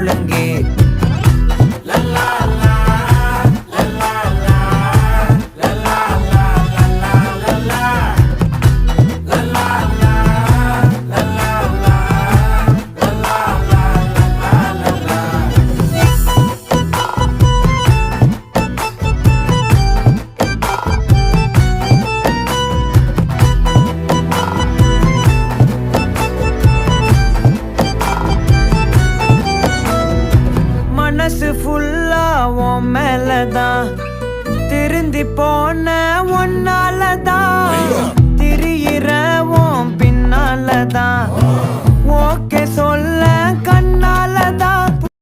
முழங்கே மனசு ஃபுல்லா உன் மேலதான் திருந்தி போன ஒன்னாலதான் திரியிற உன் பின்னாலதான் ஓகே சொல்ல கண்ணாலதான்